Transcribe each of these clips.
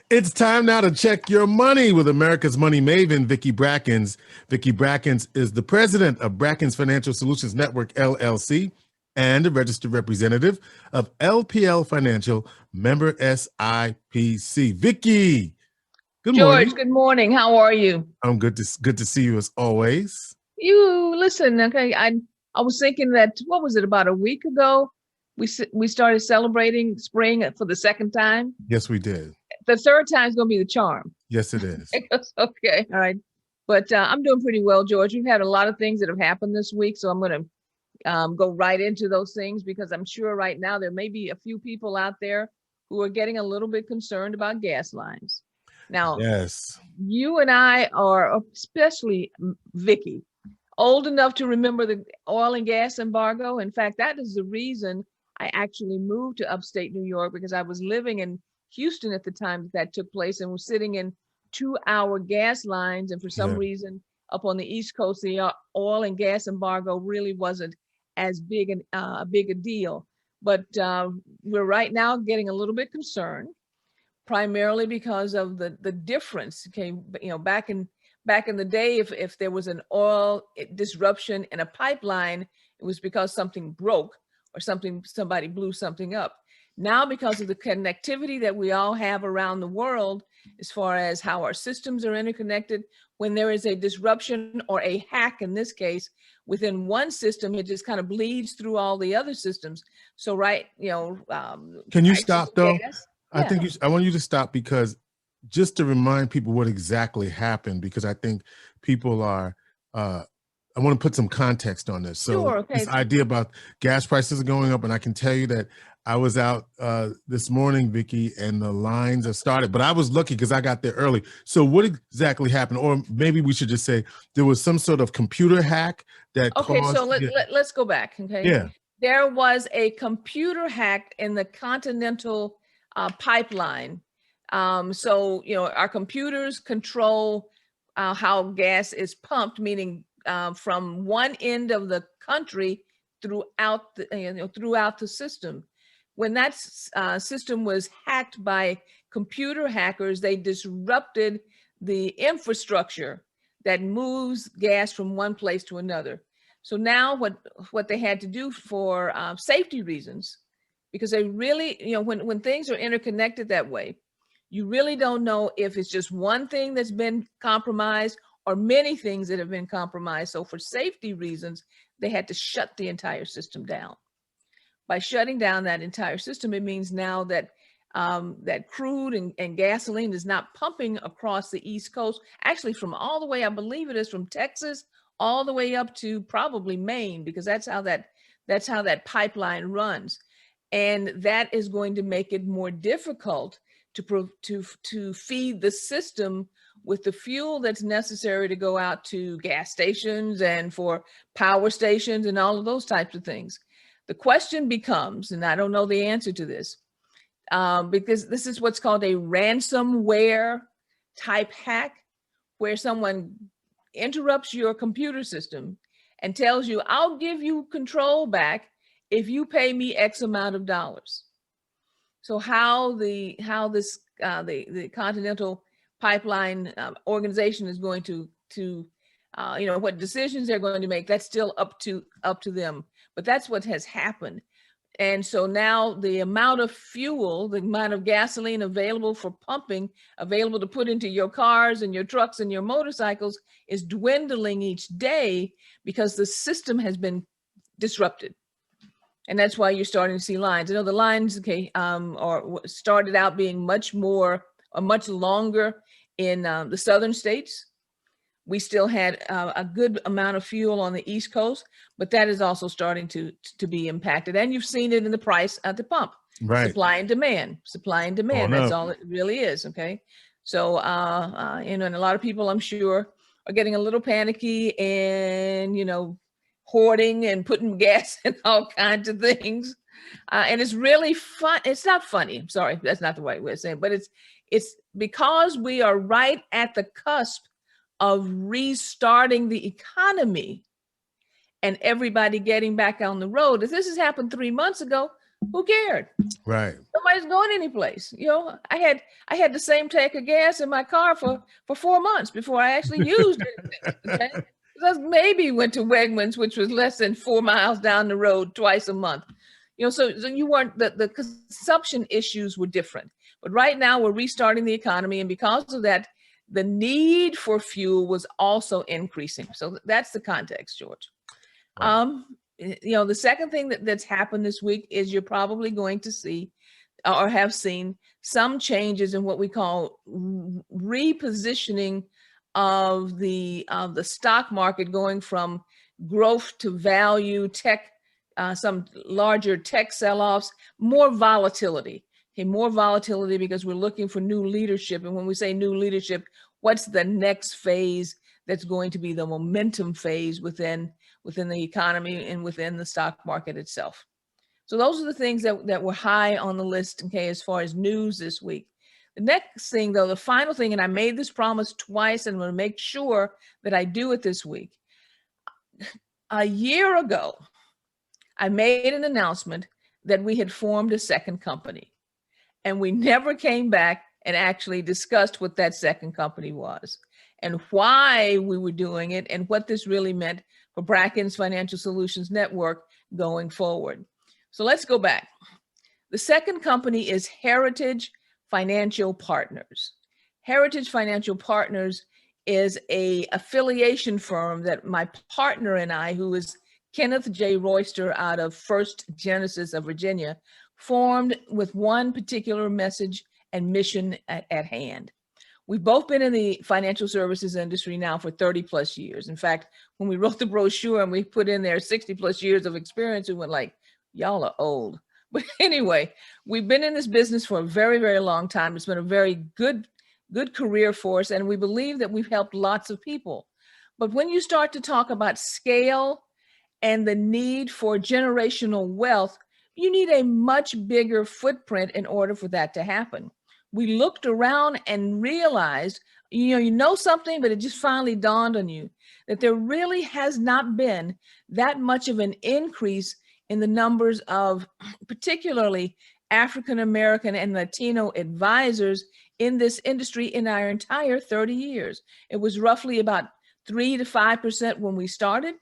It's time now to check your money with America's money maven, Vicki Brackens. Vicki Brackens is the president of Brackens Financial Solutions Network, LLC, and a registered representative of LPL Financial, member SIPC. Vicki, good morning. George, good morning. How are you? I'm good to see you as always. You listen, okay. I was thinking that, what was it, about a week ago? We started celebrating spring for the second time. Yes, we did. The third time is going to be the charm. Yes, it is. Okay, all right. But I'm doing pretty well, George. We've had a lot of things that have happened this week, so I'm going to go right into those things, because I'm sure right now there may be a few people out there who are getting a little bit concerned about gas lines. Now, yes, you and I are, especially Vicki, old enough to remember the oil and gas embargo. In fact, that is the reason I actually moved to upstate New York, because I was living in Houston at the time that took place and was sitting in 2-hour gas lines. And for some reason up on the East Coast, the oil and gas embargo really wasn't as big a deal. But we're right now getting a little bit concerned, primarily because of the difference. Okay, you know, back in the day, if there was an oil disruption in a pipeline, it was because something broke or somebody blew something up. Now, because of the connectivity that we all have around the world, as far as how our systems are interconnected, when there is a disruption or a hack, in this case, within one system, it just kind of bleeds through all the other systems. So, right, you know. Can you stop though? Gas, I want you to stop, because just to remind people what exactly happened, because I think people are, I want to put some context on this. So sure, okay. This idea about gas prices are going up, and I can tell you that I was out this morning, Vicki, and the lines have started, but I was lucky because I got there early. So what exactly happened? Or maybe we should just say there was some sort of computer hack that caused... So let's go back, okay? Yeah. There was a computer hack in the Continental pipeline. So, you know, our computers control how gas is pumped, meaning from one end of the country throughout the system. When that system was hacked by computer hackers, they disrupted the infrastructure that moves gas from one place to another. So now what they had to do for safety reasons, because they really, you know, when things are interconnected that way, you really don't know if it's just one thing that's been compromised or many things that have been compromised. So for safety reasons, they had to shut the entire system down. By shutting down that entire system, it means now that that crude and gasoline is not pumping across the East Coast, actually from all the way, I believe it is from Texas, all the way up to probably Maine, because that's how that pipeline runs. And that is going to make it more difficult to feed the system with the fuel that's necessary to go out to gas stations and for power stations and all of those types of things. The question becomes, and I don't know the answer to this, because this is what's called a ransomware type hack, where someone interrupts your computer system and tells you, I'll give you control back if you pay me X amount of dollars. So how the Continental Pipeline organization is going to you know, what decisions they're going to make, that's still up to them. But that's what has happened. And so now the amount of fuel, the amount of gasoline available for pumping, available to put into your cars and your trucks and your motorcycles, is dwindling each day because the system has been disrupted. And that's why you're starting to see lines. You know, the lines, okay, started out being much longer in the southern states. We still had a good amount of fuel on the East Coast, but that is also starting to be impacted. And you've seen it in the price at the pump. Right. Supply and demand. That's all it really is. Okay. So, you know, and a lot of people, I'm sure, are getting a little panicky and, you know, hoarding and putting gas in all kinds of things. And it's really fun. It's not funny. I'm sorry, that's not the right way of saying it, but it's because we are right at the cusp of restarting the economy and everybody getting back on the road. If this has happened 3 months ago, who cared? Right. Nobody's going anyplace. You know, I had the same tank of gas in my car for 4 months before I actually used it. Okay? Because maybe went to Wegmans, which was less than 4 miles down the road twice a month. You know, so you weren't, the consumption issues were different. But right now we're restarting the economy, and because of that, the need for fuel was also increasing. So that's the context, George. Right. You know, the second thing that's happened this week is you're probably going to see or have seen some changes in what we call repositioning of the stock market, going from growth to value, tech, some larger tech sell-offs, more volatility. Okay, more volatility because we're looking for new leadership. And when we say new leadership, what's the next phase that's going to be the momentum phase within the economy and within the stock market itself? So those are the things that were high on the list, okay, as far as news this week. The next thing, though, the final thing, and I made this promise twice, and I'm going to make sure that I do it this week. A year ago, I made an announcement that we had formed a second company, and we never came back and actually discussed what that second company was and why we were doing it and what this really meant for Brackens Financial Solutions Network going forward. So let's go back. The second company is Heritage Financial Partners. Heritage Financial Partners is an affiliation firm that my partner and I, who is Kenneth J. Royster out of First Genesis of Virginia, formed with one particular message and mission at hand. We've both been in the financial services industry now for 30 plus years. In fact, when we wrote the brochure and we put in there 60 plus years of experience, we went like, y'all are old. But anyway, we've been in this business for a very, very long time. It's been a very good career for us, and we believe that we've helped lots of people. But when you start to talk about scale and the need for generational wealth, you need a much bigger footprint in order for that to happen. We looked around and realized, you know something, but it just finally dawned on you that there really has not been that much of an increase in the numbers of particularly African American and Latino advisors in this industry in our entire 30 years. It was roughly about 3 to 5% when we started.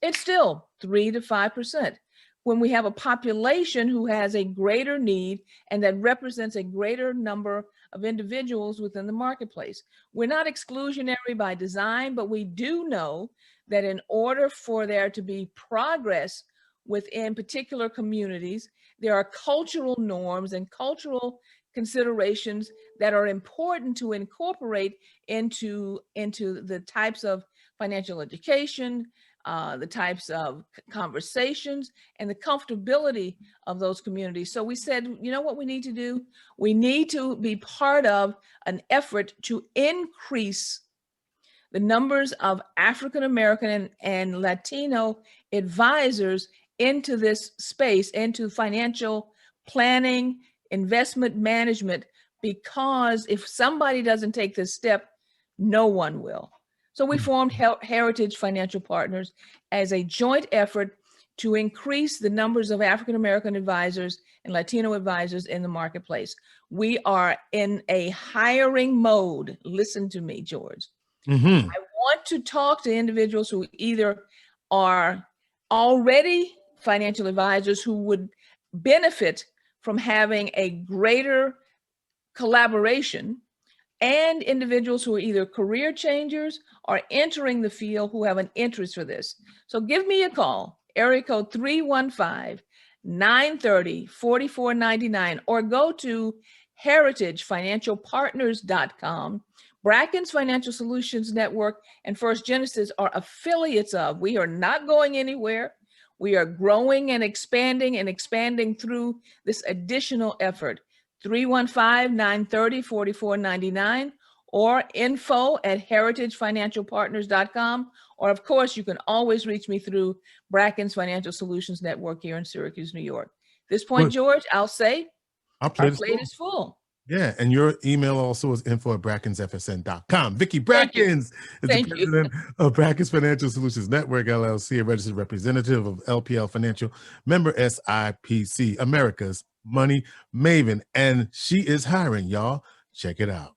It's still 3 to 5%. When we have a population who has a greater need and that represents a greater number of individuals within the marketplace. We're not exclusionary by design, but we do know that in order for there to be progress within particular communities, there are cultural norms and cultural considerations that are important to incorporate into the types of financial education, the types of conversations, and the comfortability of those communities. So we said, you know what we need to do? We need to be part of an effort to increase the numbers of African American and Latino advisors into this space, into financial planning, investment management, because if somebody doesn't take this step, no one will. So we formed Heritage Financial Partners as a joint effort to increase the numbers of African American advisors and Latino advisors in the marketplace. We are in a hiring mode. Listen to me, George. Mm-hmm. I want to talk to individuals who either are already financial advisors who would benefit from having a greater collaboration, and individuals who are either career changers or entering the field who have an interest for this. So give me a call, area code 315-930-4499, or go to heritagefinancialpartners.com. Brackens Financial Solutions Network and First Genesis are affiliates of. We are not going anywhere. We are growing and expanding through this additional effort. 315-930-4499 or info@heritagefinancialpartners.com. Or of course, you can always reach me through Brackens Financial Solutions Network here in Syracuse, New York. this point, Good. George, I'll say Our our plate plate is full. Yeah, and your email also is info@brackensfsn.com. Vicki Thank you. Brackens is the Thank you. president of Brackens Financial Solutions Network, LLC, a registered representative of LPL Financial, member SIPC, America's Money Maven, and she is hiring, y'all. Check it out.